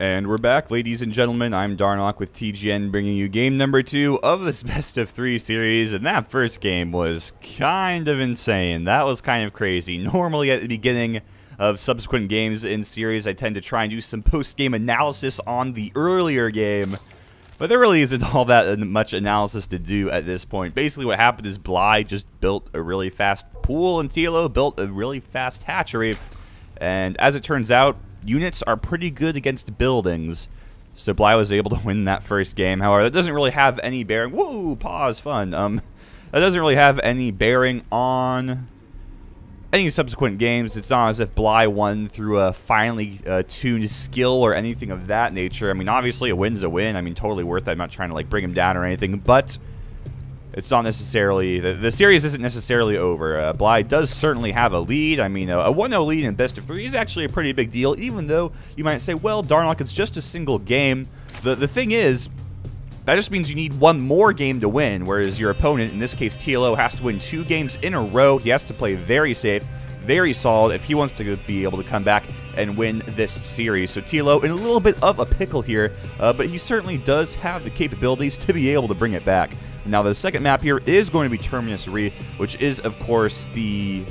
And we're back, ladies and gentlemen. I'm Darnok with TGN, bringing you game number 2 of this best of 3 series. And that first game was kind of insane. That was kind of crazy. Normally at the beginning of subsequent games in series, I tend to try and do some post-game analysis on the earlier game. But there really isn't all that much analysis to do at this point. Basically what happened is Bly just built a really fast pool, and TLO built a really fast hatchery. And as it turns out, units are pretty good against buildings, so Bly was able to win that first game. However, that doesn't really have any bearing. Whoa, pause, fun. That doesn't really have any bearing on any subsequent games. It's not as if Bly won through a finely tuned skill or anything of that nature. I mean, obviously a win's a win. I mean, totally worth it. I'm not trying to like bring him down or anything, but it's not necessarily, the series isn't necessarily over. Bly does certainly have a lead. I mean, a 1-0 lead in best of 3 is actually a pretty big deal, even though you might say, well, Darnok, it's just a single game. The thing is, that just means you need one more game to win, whereas your opponent, in this case TLO, has to win 2 games in a row. He has to play very safe, very solid, if he wants to be able to come back and win this series. So TLO in a little bit of a pickle here, but he certainly does have the capabilities to be able to bring it back. Now the second map here is going to be Terminus Re, which is of course the...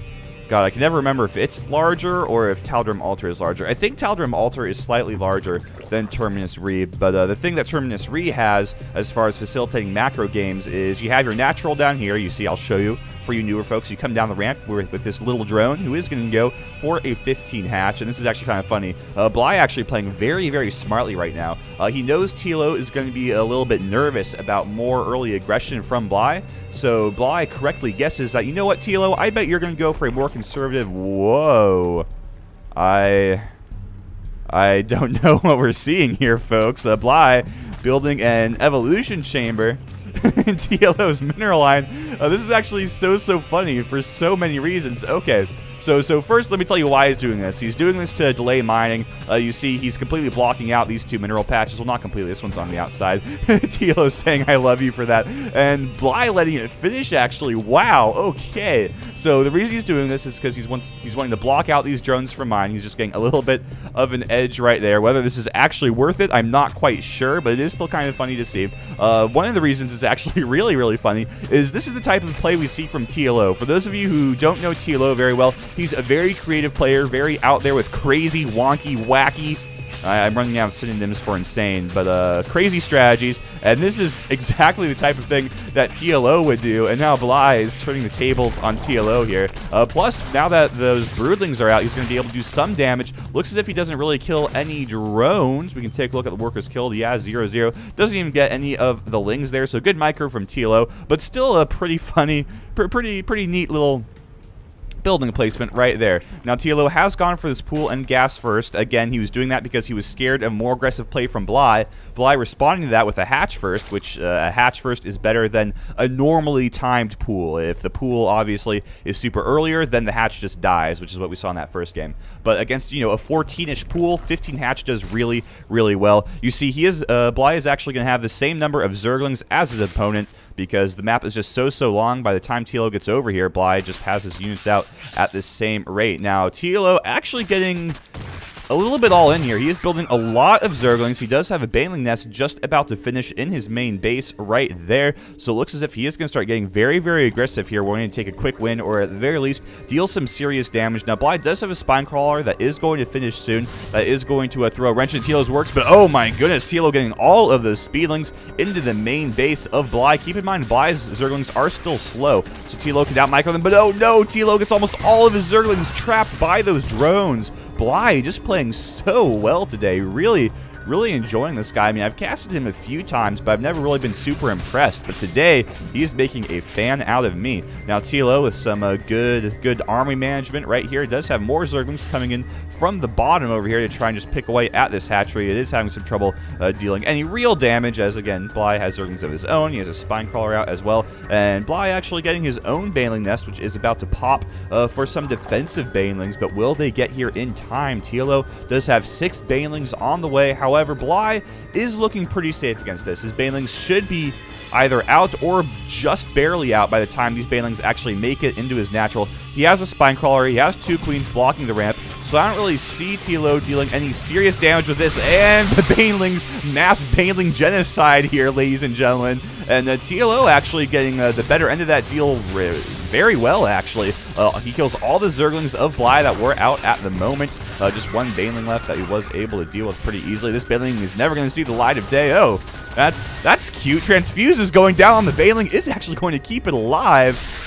God, I can never remember if it's larger or if Taldrum Altar is larger. I think Taldrum Altar is slightly larger than Terminus Re, but the thing that Terminus Re has as far as facilitating macro games is you have your natural down here. You see, I'll show you for you newer folks. You come down the ramp with this little drone who is going to go for a 15 hatch, and this is actually kind of funny. Bly actually playing very, very smartly right now. He knows TLO is going to be a little bit nervous about more early aggression from Bly, so Bly correctly guesses that, you know what, TLO, I bet you're going to go for a more conservative... Whoa. I don't know what we're seeing here, folks. Bly building an evolution chamber in TLO's mineral line. This is actually so funny for so many reasons. Okay. So first, let me tell you why he's doing this. He's doing this to delay mining. You see, he's completely blocking out these 2 mineral patches. Well, not completely. This one's on the outside. TLO's saying, I love you for that. And Bly letting it finish, actually. Wow. Okay. So the reason he's doing this is because he's wanting to block out these drones from mine. He's just getting a little bit of an edge right there. Whether this is actually worth it, I'm not quite sure, but it is still kind of funny to see. One of the reasons it's actually really funny is this is the type of play we see from TLO. For those of you who don't know TLO very well, he's a very creative player, very out there with crazy, wonky, wacky, I'm running out of synonyms for insane, but crazy strategies, and this is exactly the type of thing that TLO would do, and now Bly is turning the tables on TLO here. Plus, now that those broodlings are out, he's going to be able to do some damage. Looks as if he doesn't really kill any drones. We can take a look at the workers killed. He has 0-0. Doesn't even get any of the lings there, so good micro from TLO, but still a pretty funny, pretty neat little building placement right there. Now TLO has gone for this pool and gas first. Again, he was doing that because he was scared of more aggressive play from Bly. Bly responding to that with a hatch first, which a hatch first is better than a normally timed pool. If the pool obviously is super earlier, then the hatch just dies, which is what we saw in that first game. But against, you know, a 14-ish pool, 15 hatch does really well. You see, Bly is actually going to have the same number of Zerglings as his opponent, because the map is just so long. By the time TLO gets over here, Bly just has his units out at the same rate. Now, TLO actually getting a little bit all in here. He is building a lot of Zerglings. He does have a Baneling Nest just about to finish in his main base right there. So it looks as if he is going to start getting very aggressive here. We're going to take a quick win, or at the very least, deal some serious damage. Now, Bly does have a Spine Crawler that is going to finish soon. That is going to throw a wrench in TLO's works. But oh my goodness, TLO getting all of those Speedlings into the main base of Bly. Keep in mind, Bly's Zerglings are still slow, so TLO can out-micro them. But oh no, TLO gets almost all of his Zerglings trapped by those drones. Bly just playing so well today. Really enjoying this guy. I mean, I've casted him a few times, but I've never really been super impressed. But today, he's making a fan out of me. Now, TLO with some good army management right here. It does have more Zerglings coming in from the bottom over here to try and just pick away at this hatchery. It is having some trouble dealing any real damage, as again, Bly has Zerglings of his own. He has a Spine Crawler out as well. And Bly actually getting his own Baneling Nest, which is about to pop for some defensive Banelings. But will they get here in time? TLO does have 6 Banelings on the way. However, Bly is looking pretty safe against this. His Banelings should be either out or just barely out by the time these Banelings actually make it into his natural. He has a Spine Crawler. He has 2 Queens blocking the ramp, so I don't really see TLO dealing any serious damage with this, and the banelings, mass baneling genocide here, ladies and gentlemen, and TLO actually getting the better end of that deal very well, actually. He kills all the Zerglings of Bly that were out at the moment. Just one baneling left that he was able to deal with pretty easily. This baneling is never going to see the light of day. Oh, that's cute. Transfuse is going down on the baneling, is actually going to keep it alive.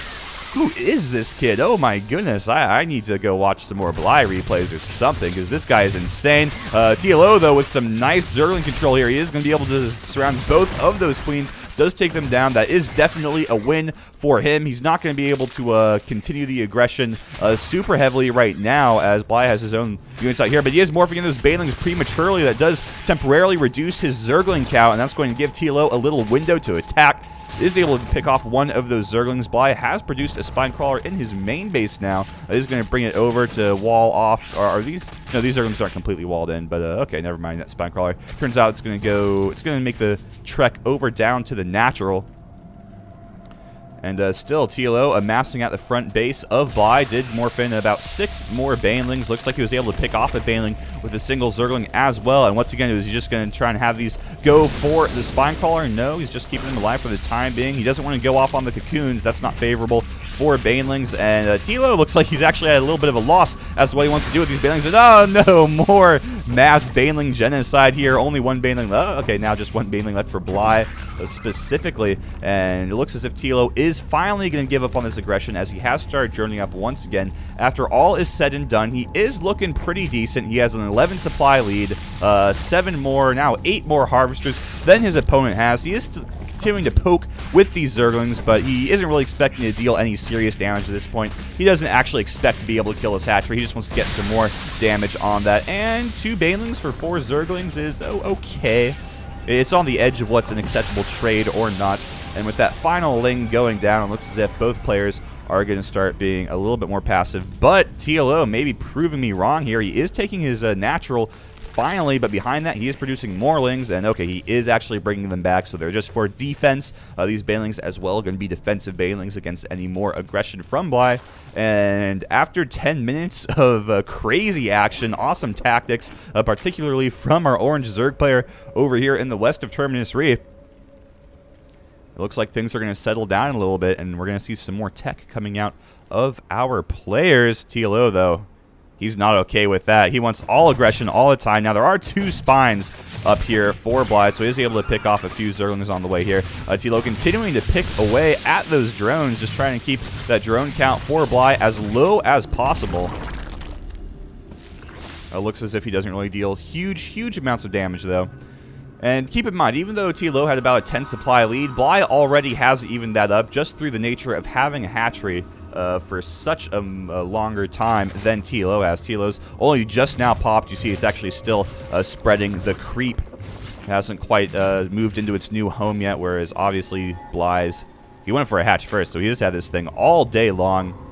Who is this kid? Oh my goodness, I need to go watch some more Bly replays or something, because this guy is insane. TLO, though, with some nice Zergling control here, he is going to be able to surround both of those queens, does take them down. That is definitely a win for him. He's not going to be able to continue the aggression super heavily right now, as Bly has his own units out here, but he is morphing in those banelings prematurely. That does temporarily reduce his Zergling count, and that's going to give TLO a little window to attack. Is able to pick off one of those Zerglings. Bly has produced a Spine Crawler in his main base now. He's going to bring it over to wall off. Or are these? No, these Zerglings aren't completely walled in, but okay, never mind that Spine Crawler. Turns out it's going to make the trek over down to the natural. And still, TLO amassing at the front base of Bly. Did morph in about 6 more banelings. Looks like he was able to pick off a baneling with a single Zergling as well. And what's he going to do? Is he just going to try and have these go for the Spine Crawler? No, he's just keeping them alive for the time being. He doesn't want to go off on the cocoons. That's not favorable for banelings. And TLO looks like he's actually at a little bit of a loss as to what he wants to do with these banelings. And oh no, more mass baneling genocide here. Only one baneling left. Okay, now just one baneling left for Bly specifically. And it looks as if TLO is finally going to give up on this aggression, as he has started journeying up once again. After all is said and done, he is looking pretty decent. He has an 11 supply lead, 7 more, now 8 more harvesters than his opponent has. He is continuing to poke with these Zerglings, but he isn't really expecting to deal any serious damage at this point. He doesn't actually expect to be able to kill his hatchery. He just wants to get some more damage on that. And 2 banelings for 4 Zerglings is okay. It's on the edge of what's an acceptable trade or not. And with that final ling going down, it looks as if both players are going to start being a little bit more passive. But TLO may be proving me wrong here. He is taking his natural finally, but behind that, he is producing more lings, and okay, he is actually bringing them back, so they're just for defense. These banelings as well going to be defensive banelings against any more aggression from Bly. And after 10 minutes of crazy action, awesome tactics, particularly from our eOnZerG player over here in the west of Terminus Re, it looks like things are going to settle down a little bit, and we're going to see some more tech coming out of our players. TLO, though, he's not okay with that. He wants all aggression all the time. Now, there are 2 spines up here for Bly, so he's able to pick off a few Zerglings on the way here. TLO continuing to pick away at those drones, just trying to keep that drone count for Bly as low as possible. Looks as if he doesn't really deal huge amounts of damage, though. And keep in mind, even though TLO had about a 10 supply lead, Bly already has evened that up just through the nature of having a hatchery for such a longer time than TLO has. TLO's only just now popped. You see it's actually still spreading the creep. It hasn't quite moved into its new home yet, whereas obviously Bly's, he went for a hatch first, so he just had this thing all day long.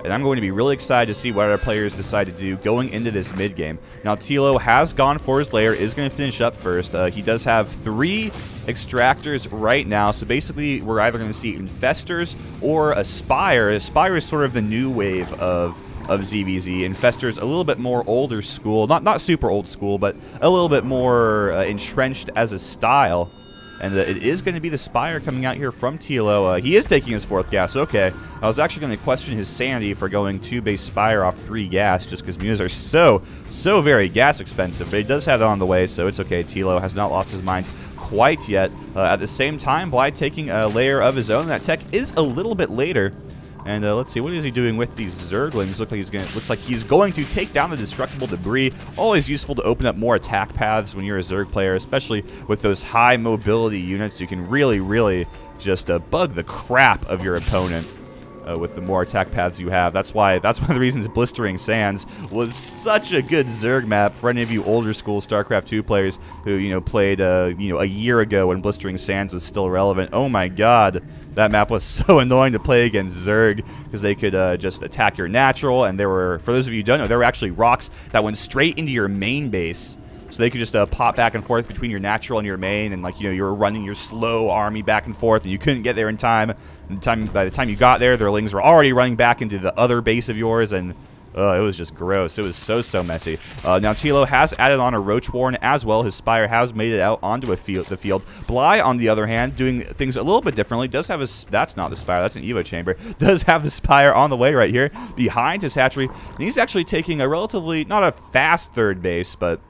And I'm going to be really excited to see what our players decide to do going into this mid-game. Now, TLO has gone for his lair, is going to finish up first. He does have 3 extractors right now, so basically we're either going to see Infestors or a Spire. A Spire is sort of the new wave of ZVZ. Infestors a little bit more older school, not super old school, but a little bit more entrenched as a style. And it is going to be the Spire coming out here from TLO. He is taking his 4th gas. Okay. I was actually going to question his sanity for going 2 base Spire off 3 gas, just because Muses are so very gas expensive. But he does have that on the way, so it's okay. TLO has not lost his mind quite yet. At the same time, Bly taking a layer of his own. That tech is a little bit later. And let's see, what is he doing with these Zerglings? Looks like he's going to take down the destructible debris. Always useful to open up more attack paths when you're a Zerg player, especially with those high mobility units. You can really just bug the crap of your opponent with the more attack paths you have. That's one of the reasons Blistering Sands was such a good Zerg map for any of you older school StarCraft 2 players who played a year ago when Blistering Sands was still relevant. Oh my god. That map was so annoying to play against Zerg because they could just attack your natural, and there were, for those of you who don't know, there were actually rocks that went straight into your main base. So they could just pop back and forth between your natural and your main, and you were running your slow army back and forth, and you couldn't get there in time. And by the time you got there, their lings were already running back into the other base of yours, and It was just gross. It was so messy. Now TLO has added on a Roach Warren as well. His Spire has made it out onto the field. Bly, on the other hand, doing things a little bit differently. Does have that's not the Spire, that's an Evo chamber. Does have the Spire on the way right here behind his hatchery. And he's actually taking a relatively, not a fast third base, but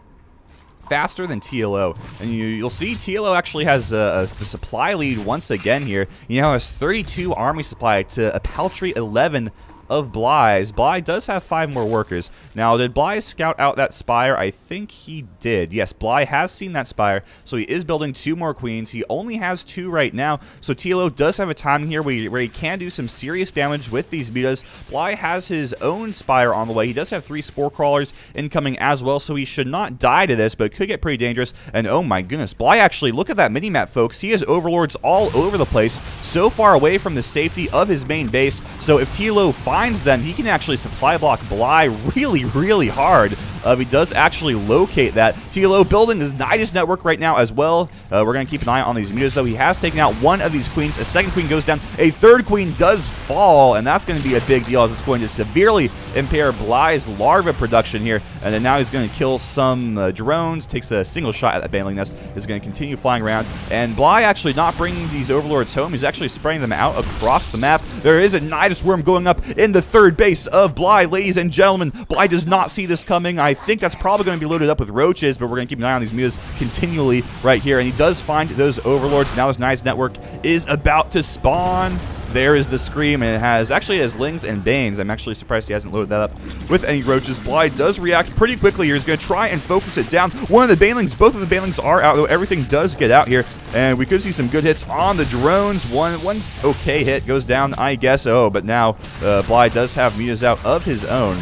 faster than TLO. And you'll see TLO actually has the supply lead once again here. He now has 32 army supply to a paltry 11 of Bly's. Bly does have 5 more workers. Now, did Bly scout out that Spire? I think he did. Yes, Bly has seen that Spire, so he is building 2 more Queens. He only has 2 right now, so TLO does have a time here where he can do some serious damage with these mutas. Bly has his own Spire on the way. He does have 3 Spore Crawlers incoming as well, so he should not die to this, but it could get pretty dangerous. And oh my goodness, Bly actually, look at that minimap, folks. He has Overlords all over the place, so far away from the safety of his main base, so if TLO finds them, he can actually supply block Bly really hard. He does actually locate that. TLO building his Nidus network right now as well. We're going to keep an eye on these mutas, though. He has taken out 1 of these queens. A second queen goes down. A third queen does fall, and that's going to be a big deal as it's going to severely impair Bly's larva production here. And then now he's going to kill some drones. Takes a single shot at that baneling nest. Is going to continue flying around. And Bly actually not bringing these overlords home. He's actually spraying them out across the map. There is a Nidus worm going up in the third base of Bly, ladies and gentlemen. Bly does not see this coming. I think that's probably going to be loaded up with roaches, but we're going to keep an eye on these mutas continually right here. And he does find those overlords. Now this Nidus network is about to spawn. There is the scream, and it has Lings and Banes. I'm actually surprised he hasn't loaded that up with any roaches. Bly does react pretty quickly here. He's going to try and focus it down. One of the banelings, both of the banelings are out, though everything does get out here. And we could see some good hits on the drones. One okay hit goes down, I guess. Oh, but now Bly does have mutas out of his own.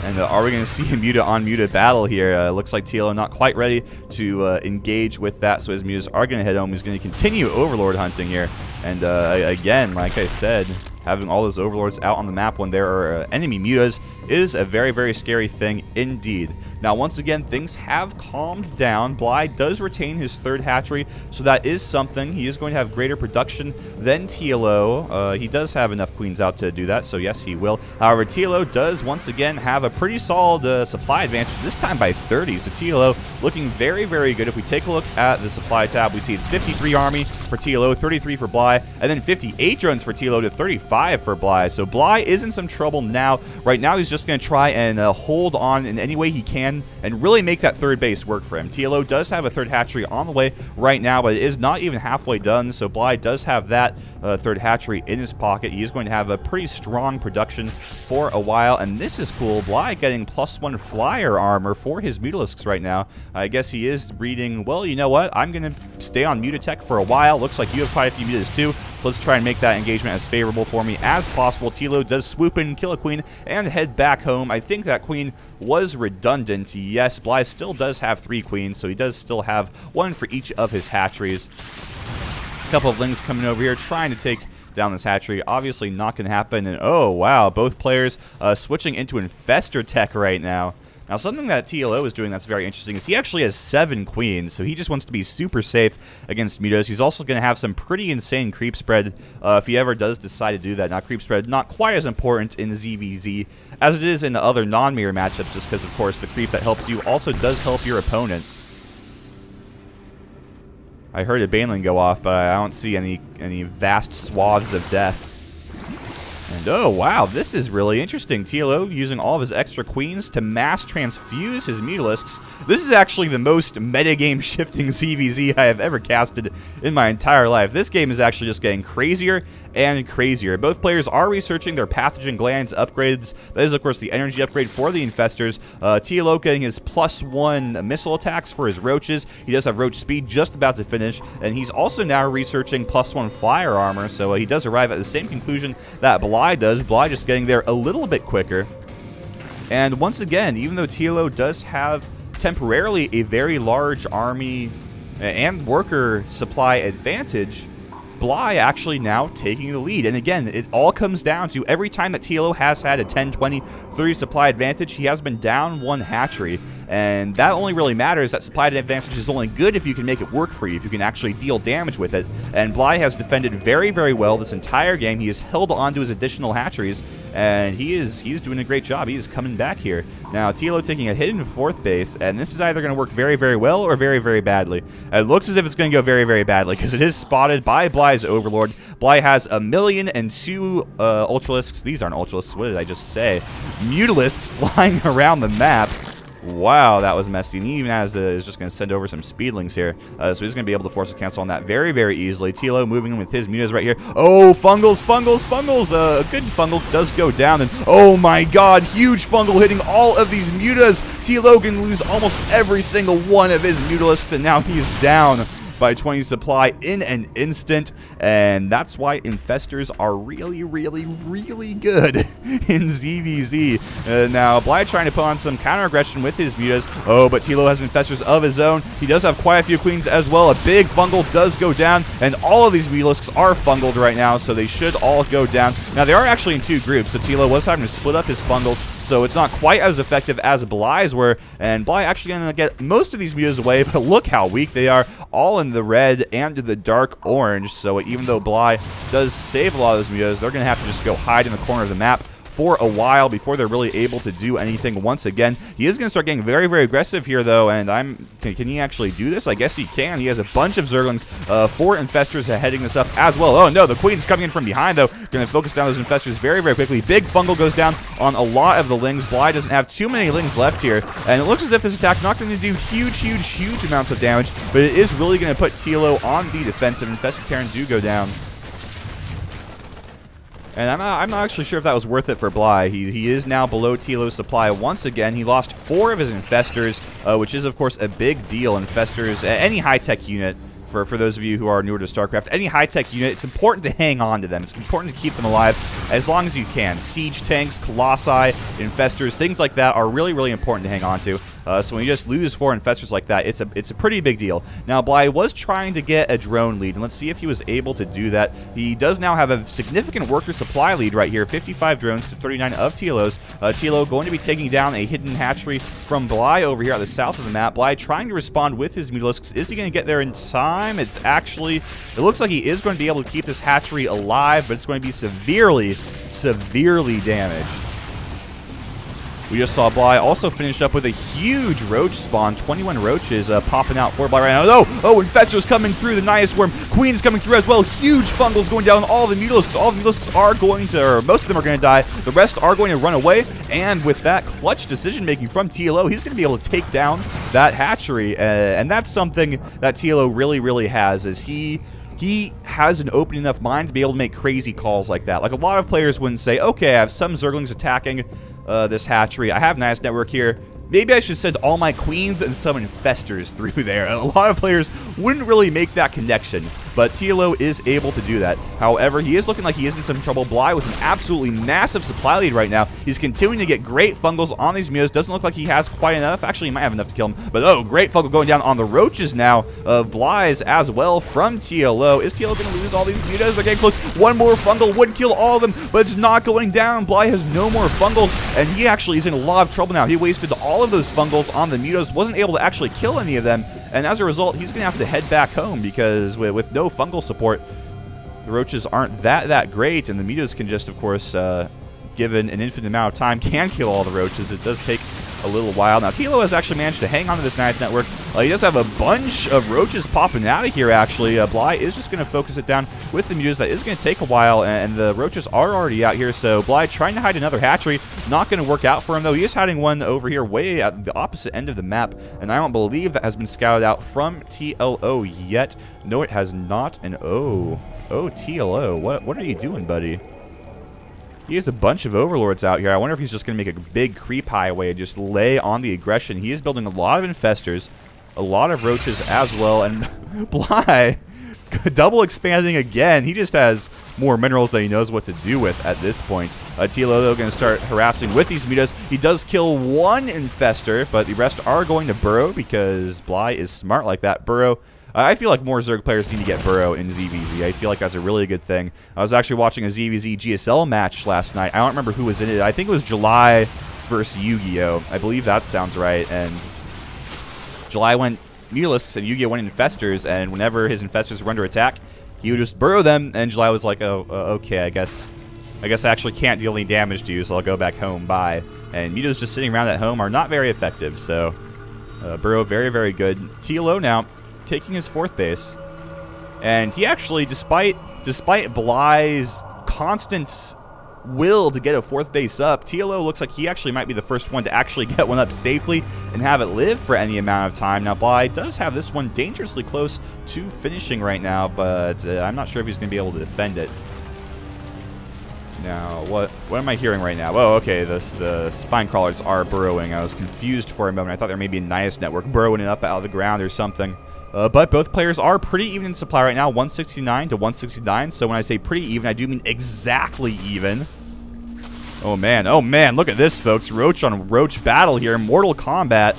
And are we going to see a muta-on-muta battle here? Looks like TLO not quite ready to engage with that, so his mutas are going to head home. He's going to continue Overlord hunting here. And again, like I said, having all those Overlords out on the map when there are enemy mutas is a very scary thing indeed. Now, once again, things have calmed down. Bly does retain his third hatchery, so that is something. He is going to have greater production than TLO. He does have enough queens out to do that, so yes, he will. However, TLO does, once again, have a pretty solid supply advantage, this time by 30, so TLO looking very good. If we take a look at the supply tab, we see it's 53 army for TLO, 33 for Bly, and then 58 drones for TLO to 35 for Bly. So Bly is in some trouble now. Right now, he's just going to try and hold on in any way he can and really make that third base work for him. TLO does have a third hatchery on the way right now, but it is not even halfway done, so Bly does have that third hatchery in his pocket. He is going to have a pretty strong production for a while, and this is cool. Bly getting +1 flyer armor for his Mutalisks right now. I guess he is reading, well, you know what? I'm going to stay on Mutatech for a while. Looks like you have quite a few mutas too. Let's try and make that engagement as favorable for me as possible. TLO does swoop in, kill a queen, and head back home. I think that queen was redundant. Yes, Bly still does have 3 queens, so he does still have 1 for each of his hatcheries. A couple of Lings coming over here, trying to take down this hatchery. Obviously not going to happen. And oh, wow, both players switching into Infestor Tech right now. Now, something that TLO is doing that's very interesting is he actually has 7 queens, so he just wants to be super safe against mutas. He's also going to have some pretty insane creep spread if he ever does decide to do that. Now, creep spread not quite as important in ZVZ as it is in the other non-mirror matchups, just because, of course, the creep that helps you also does help your opponent. I heard a baneling go off, but I don't see any vast swaths of death. And oh, wow, this is really interesting. TLO using all of his extra queens to mass transfuse his Mutalisks. This is actually the most metagame shifting CVZ I have ever casted in my entire life. This game is actually just getting crazier and crazier. Both players are researching their pathogen glands upgrades. That is, of course, the energy upgrade for the infestors. TLO getting his +1 missile attacks for his roaches. He does have roach speed just about to finish, and he's also now researching +1 flyer armor, so he does arrive at the same conclusion that Bly does. Bly just getting there a little bit quicker. And once again, even though TLO does have temporarily a very large army and worker supply advantage, Bly actually now taking the lead. And again, it all comes down to every time that TLO has had a 10, 20, 30 supply advantage, he has been down one hatchery. And that only really matters. That supply advantage is only good if you can make it work for you, if you can actually deal damage with it. And Bly has defended very, very well this entire game. He has held on to his additional hatcheries, and he's doing a great job. He is coming back here. Now, TLO taking a hit into 4th base, and this is either going to work very, very well or very, very badly. It looks as if it's going to go very, very badly, because it is spotted by Bly's Overlord. Bly has 1,000,002 Ultralisks. These aren't Ultralisks. What did I just say? Mutalisks flying around the map. Wow, that was messy. And he even is just going to send over some speedlings here. So he's going to be able to force a cancel on that very, very easily. TLO moving in with his mutas right here. Oh, Fungals. A good Fungal does go down. And oh my god, huge Fungal hitting all of these mutas. TLO can lose almost every single one of his mutalisks, and now he's down by 20 supply in an instant, and that's why infestors are really, really, really good in ZVZ. Now, Bly trying to put on some counter aggression with his mutas. Oh, but TLO has infestors of his own. He does have quite a few queens as well. A big fungal does go down, and all of these mutalisks are fungled right now, so they should all go down. Now, they are actually in 2 groups, so TLO was having to split up his fungals, so it's not quite as effective as Bly's were, and Bly actually going to get most of these mutas away, but look how weak they are, all in the red and the dark orange. So even though Bly does save a lot of those mutas, they're going to have to just go hide in the corner of the map for a while before they're really able to do anything once again. He is going to start getting very, very aggressive here, though, and can he actually do this? I guess he can. He has a bunch of Zerglings, 4 infestors heading this up as well. Oh, no, the Queen's coming in from behind, though. Going to focus down those infestors very, very quickly. Big Fungal goes down on a lot of the Lings. Bly doesn't have too many Lings left here, and it looks as if this attack's not going to do huge, huge, huge amounts of damage, but it is really going to put TLO on the defensive. Infested Terran do go down. And I'm not actually sure if that was worth it for Bly. He is now below TLO's supply once again. He lost 4 of his infestors, which is, of course, a big deal. Infestors, any high-tech unit, for those of you who are newer to StarCraft, any high-tech unit, it's important to hang on to them. It's important to keep them alive as long as you can. Siege tanks, Colossi, infestors, things like that are really, really important to hang on to. So when you just lose 4 infestors like that, it's a pretty big deal. Now, Bly was trying to get a drone lead, and let's see if he was able to do that. He does now have a significant worker supply lead right here, 55 drones to 39 of TLO's. TLO going to be taking down a hidden hatchery from Bly over here at the south of the map. Bly trying to respond with his mutalisks. Is he going to get there in time? It looks like he is going to be able to keep this hatchery alive, but it's going to be severely, severely damaged. We just saw Bly also finish up with a huge roach spawn. 21 roaches popping out for Bly right now. Oh, infestors coming through. The Nihus Worm. Queen's coming through as well. Huge fungals going down on all the mutalisks. All the mutalisks are going to, or most of them are going to die. The rest are going to run away. And with that clutch decision-making from TLO, he's going to be able to take down that hatchery. And that's something that TLO really, really has, is he has an open enough mind to be able to make crazy calls like that. Like, a lot of players wouldn't say, okay, I have some Zerglings attacking this hatchery. I have Nihus Network here. Maybe I should send all my queens and some infestors through there. A lot of players wouldn't really make that connection, but TLO is able to do that. However, he is looking like he is in some trouble. Bly with an absolutely massive supply lead right now. He's continuing to get great fungals on these mutas. Doesn't look like he has quite enough. Actually, he might have enough to kill him, but oh, great fungal going down on the roaches now of Bly's as well from TLO. Is TLO going to lose all these mutas? They're getting close. One more fungal would kill all of them, but it's not going down. Bly has no more fungals, and he actually is in a lot of trouble now. He wasted all of those fungals on the mutas, wasn't able to actually kill any of them, and as a result, he's going to have to head back home because with no fungal support, the roaches aren't that great, and the mutas can just, of course, given an infinite amount of time, can kill all the roaches. It does take a little while. Now, TLO has actually managed to hang on to this Nihus Network. He does have a bunch of roaches popping out of here, actually. Bly is just going to focus it down with the mutas. That is going to take a while, and the roaches are already out here, so Bly trying to hide another hatchery. Not going to work out for him, though. He is hiding one over here way at the opposite end of the map, and I don't believe that has been scouted out from TLO yet. No, it has not, and oh, TLO, what are you doing, buddy? He has a bunch of overlords out here. I wonder if he's just going to make a big creep highway and just lay on the aggression. He is building a lot of infestors, a lot of roaches as well, and Bly double expanding again. He just has more minerals than he knows what to do with at this point. TLO, though, going to start harassing with these mutas. He does kill one infestor, but the rest are going to burrow because Bly is smart like that. Burrow I feel like more Zerg players need to get Burrow in ZVZ. I feel like that's a really good thing. I was actually watching a ZVZ GSL match last night. I don't remember who was in it. I think it was July versus Yu-Gi-Oh! I believe that sounds right. And July went Mutalisks and Yu-Gi-Oh! Went Infestors, and whenever his Infestors were under attack, he would just burrow them, and July was like, oh, okay, I guess I actually can't deal any damage to you, so I'll go back home, bye. And Mutos just sitting around at home are not very effective, so Burrow very, very good. TLO now taking his 4th base. And he actually, despite Bly's constant will to get a 4th base up, TLO looks like he actually might be the first one to actually get one up safely and have it live for any amount of time. Now, Bly does have this one dangerously close to finishing right now, but I'm not sure if he's going to be able to defend it. Now, what am I hearing right now? Oh, okay, the spine crawlers are burrowing. I was confused for a moment. I thought there may be a Nihus network burrowing it up out of the ground or something. But both players are pretty even in supply right now, 169 to 169. So when I say pretty even, I do mean exactly even. Oh man, look at this, folks. Roach on Roach battle here, Mortal Kombat.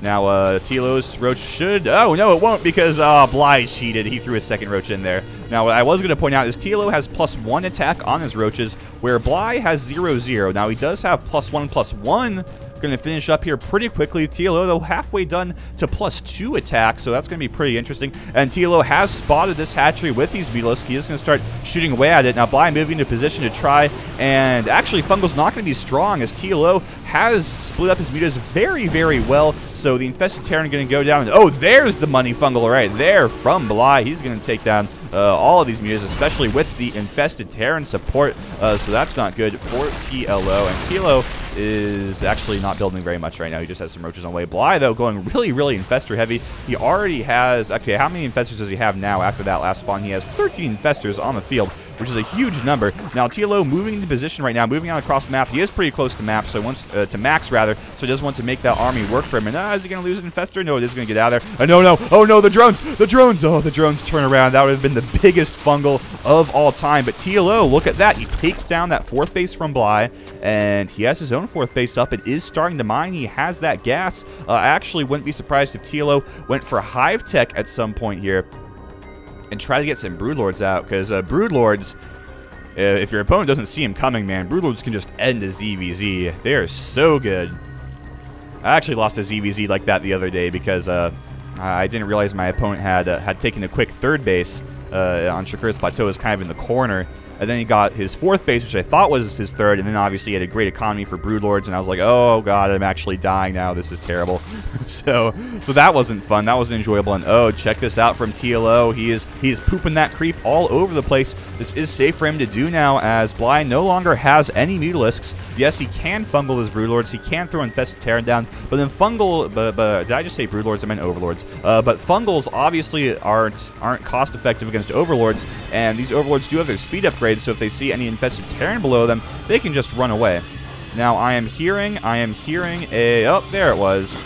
Now, TLO's Roach should... Oh, no, it won't, because Bly cheated. He threw a 2nd Roach in there. Now, what I was going to point out is TLO has +1 attack on his Roaches, where Bly has 0/0. Now, he does have +1/+1. Going to finish up here pretty quickly. TLO, though, halfway done to +2 attack, so that's going to be pretty interesting. And TLO has spotted this hatchery with these Mutalisks. He is going to start shooting away at it. Now, Bly moving into position to try, and actually, Fungal's not going to be strong, as TLO has split up his Mutas very, very well. So the Infested Terran going to go down. Oh, there's the money Fungal right there from Bly. He's going to take down all of these Mutas, especially with the Infested Terran support. So that's not good for TLO. And TLO is actually not building very much right now. He just has some Roaches on the way. Bly, though, going really, really Infestor heavy. He already has... Okay, how many Infestors does he have now after that last spawn? He has 13 Infestors on the field, which is a huge number. Now, TLO moving into position right now, moving out across the map. He is pretty close to map, so he wants to max, rather, so he does want to make that army work for him. And is he going to lose an Infestor? No, it is going to get out of there. No. Oh, no, the drones! The drones! Oh, the drones turn around. That would have been the biggest Fungal of all time. But TLO, look at that. He takes down that 4th base from Bly, and he has his own 4th base up. It is starting to mine. He has that gas. I actually wouldn't be surprised if TLO went for Hive Tech at some point here and try to get some Broodlords out, because Broodlords... if your opponent doesn't see him coming, man, Broodlords can just end a ZVZ. They are so good. I actually lost a ZVZ like that the other day because I didn't realize my opponent had taken a quick 3rd base on Shakur's Plateau. Is kind of in the corner. And then he got his 4th base, which I thought was his 3rd, and then obviously he had a great economy for Broodlords, and I was like, oh god, I'm actually dying now, this is terrible. so that wasn't fun, that wasn't enjoyable, and oh, check this out from TLO, he is pooping that creep all over the place. This is safe for him to do now, as Bly no longer has any Mutalisks. Yes, he can Fungal his Broodlords, he can throw Infested Terran down, but then Fungal, but did I just say Broodlords? I meant Overlords. But Fungals obviously aren't cost-effective against Overlords, and these Overlords do have their speed upgrade, so if they see any Infested Terran below them, they can just run away. Now, I am hearing a... Oh, there it was.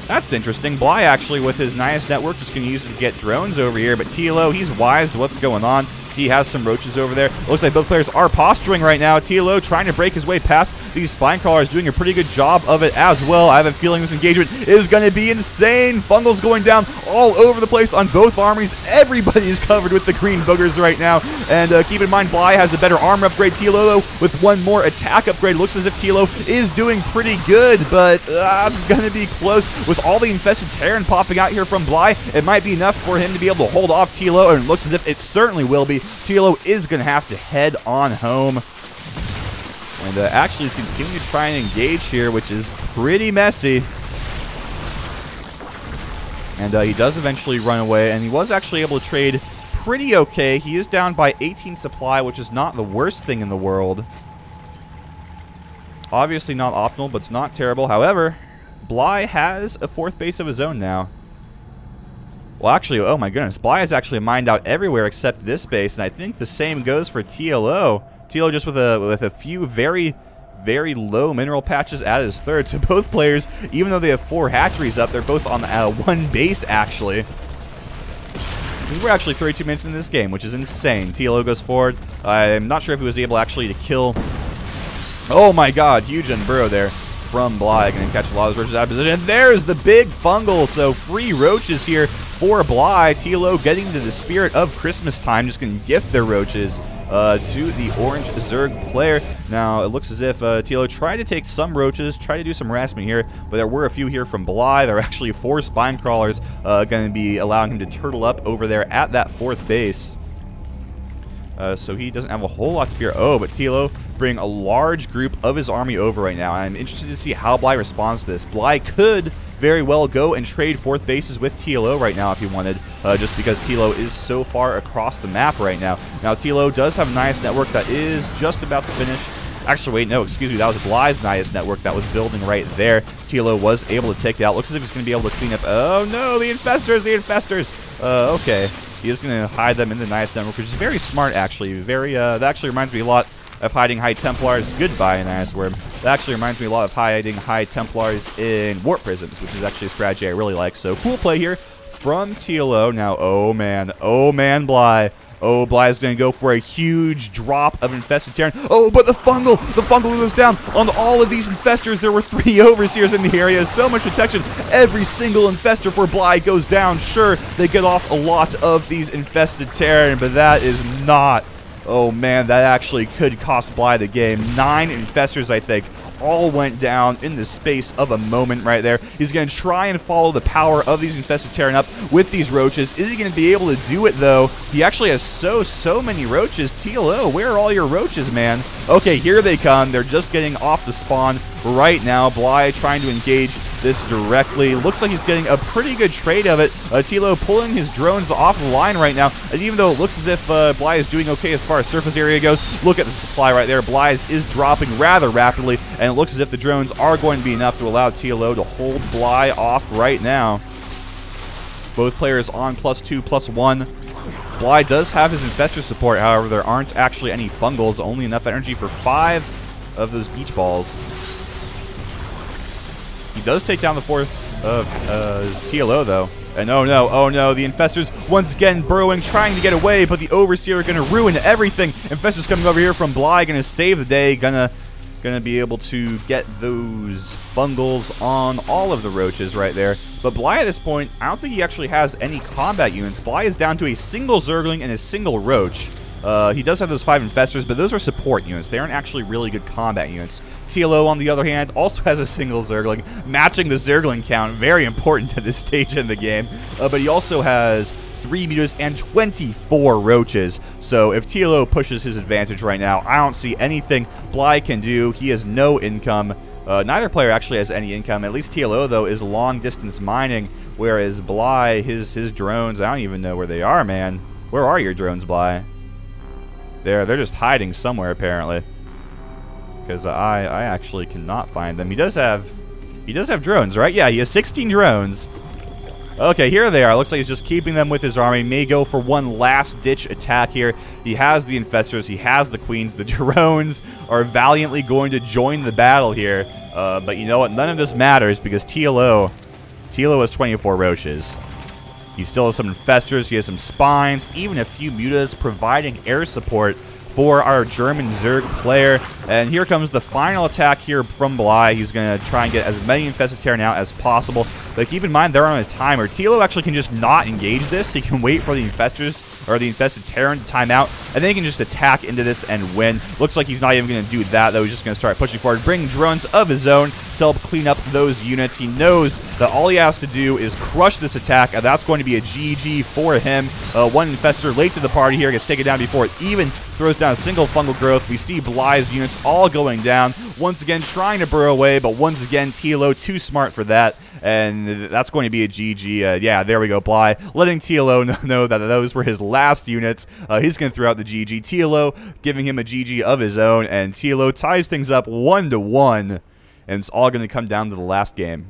That's interesting. Bly, actually, with his Nihus network, just going to use it to get drones over here, but TLO, he's wise to what's going on. He has some Roaches over there. Looks like both players are posturing right now. TLO trying to break his way past these spine crawlers, doing a pretty good job of it as well. I have a feeling this engagement is going to be insane. Fungal's going down all over the place on both armies. Everybody is covered with the green boogers right now. And keep in mind, Bly has a better armor upgrade. TLO, though, with one more attack upgrade. Looks as if TLO is doing pretty good, but it's going to be close. With all the Infested Terran popping out here from Bly, it might be enough for him to be able to hold off TLO, and it looks as if it certainly will be. TLO is going to have to head on home. And actually he's continuing to try and engage here, which is pretty messy. And he does eventually run away, and he was actually able to trade pretty okay. He is down by 18 supply, which is not the worst thing in the world. Obviously not optimal, but it's not terrible. However, Bly has a 4th base of his own now. Well, actually, oh my goodness, Bly has actually mined out everywhere except this base, and I think the same goes for TLO. TLO just with a few very, very low mineral patches at his 3rd. So both players, even though they have 4 hatcheries up, they're both on 1 base, actually. We're actually 32 minutes into this game, which is insane. TLO goes forward. I'm not sure if he was able actually to kill... Oh my god, huge unburrow there from Bly. Going to catch a lot of those Roaches out of position. And there's the big Fungal. So free Roaches here for Bly. TLO getting into the spirit of Christmas time, just going to gift their roaches to the eOnZerG player. Now, it looks as if TLO tried to take some roaches, try to do some harassment here, but there were a few here from Bly. There are actually 4 spine crawlers going to be allowing him to turtle up over there at that 4th base. So he doesn't have a whole lot to fear. Oh, but TLO bring a large group of his army over right now. I'm interested to see how Bly responds to this. Bly could very well go and trade 4th bases with TLO right now if he wanted, just because TLO is so far across the map right now. Now, TLO does have a nice network that is just about to finish. Actually, wait, no, excuse me, that was Bly's nice network that was building right there. TLO was able to take it out. Looks as if he's going to be able to clean up. Oh, no, the infestors, the infestors. Okay. He is going to hide them in the nice network, which is very smart, actually. Very, that actually reminds me a lot of hiding High Templars. Goodbye, Nice Worm. That actually reminds me a lot of hiding High Templars in Warp Prisms, which is actually a strategy I really like. So, cool play here from TLO. Now, oh man, Bly. Oh, Bly is going to go for a huge drop of infested Terran. Oh, but the fungal goes down on all of these infestors. There were 3 overseers in the area. So much protection. Every single infestor for Bly goes down. Sure, they get off a lot of these infested Terran, but that is not... Oh, man, that actually could cost Bly the game. 9 infestors, I think, all went down in the space of a moment right there. He's going to try and follow the power of these infested Terran up with these roaches. Is he going to be able to do it, though? He actually has so many roaches. TLO, where are all your roaches, man? Okay, here they come. They're just getting off the spawn right now. Bly trying to engage this directly. Looks like he's getting a pretty good trade of it. TLO pulling his drones off the line right now. And even though it looks as if Bly is doing okay as far as surface area goes, look at the supply right there. Bly's is dropping rather rapidly, and it looks as if the drones are going to be enough to allow TLO to hold Bly off right now. Both players on +2/+1. Bly does have his infestor support, however, there aren't actually any fungals, only enough energy for 5 of those beach balls. He does take down the 4th of TLO, though. And oh no, the infestors once again burrowing, trying to get away, but the overseer are going to ruin everything. Infestors coming over here from Bly, going to save the day, gonna be able to get those fungals on all of the roaches right there. But Bly at this point, I don't think he actually has any combat units. Bly is down to a single Zergling and a single roach. He does have those 5 infestors, but those are support units. They aren't actually really good combat units. TLO, on the other hand, also has a single Zergling, matching the Zergling count. Very important to this stage in the game. But he also has 3 mutas and 24 roaches. So if TLO pushes his advantage right now, I don't see anything Bly can do. He has no income. Neither player actually has any income. At least TLO, though, is long-distance mining, whereas Bly, his drones, I don't even know where they are, man. Where are your drones, Bly? They're just hiding somewhere, apparently, because I actually cannot find them. He does have drones, right? Yeah, he has 16 drones. Okay, here they are. Looks like he's just keeping them with his army. May go for one last-ditch attack here. He has the infestors. He has the queens. The drones are valiantly going to join the battle here. But you know what? None of this matters because TLO has 24 roaches. He still has some infestors, he has some spines, even a few mutas providing air support for our German Zerg player. And here comes the final attack here from Bly. He's going to try and get as many infested Terran out as possible. But keep in mind, they're on a timer. TLO actually can just not engage this. He can wait for the infestors, or the infested Terran, to time out, and then he can just attack into this and win. Looks like he's not even going to do that, though. He's just going to start pushing forward, bring drones of his own to help clean up those units. He knows that all he has to do is crush this attack, and that's going to be a GG for him. One infestor late to the party here gets taken down before it even throws down a single fungal growth. We see Bly's units all going down. Once again, trying to burrow away, but once again, TLO too smart for that. And that's going to be a GG. Yeah, there we go, Bly. Letting TLO know that those were his last units. He's going to throw out the GG. TLO giving him a GG of his own. And TLO ties things up 1-1. And it's all going to come down to the last game.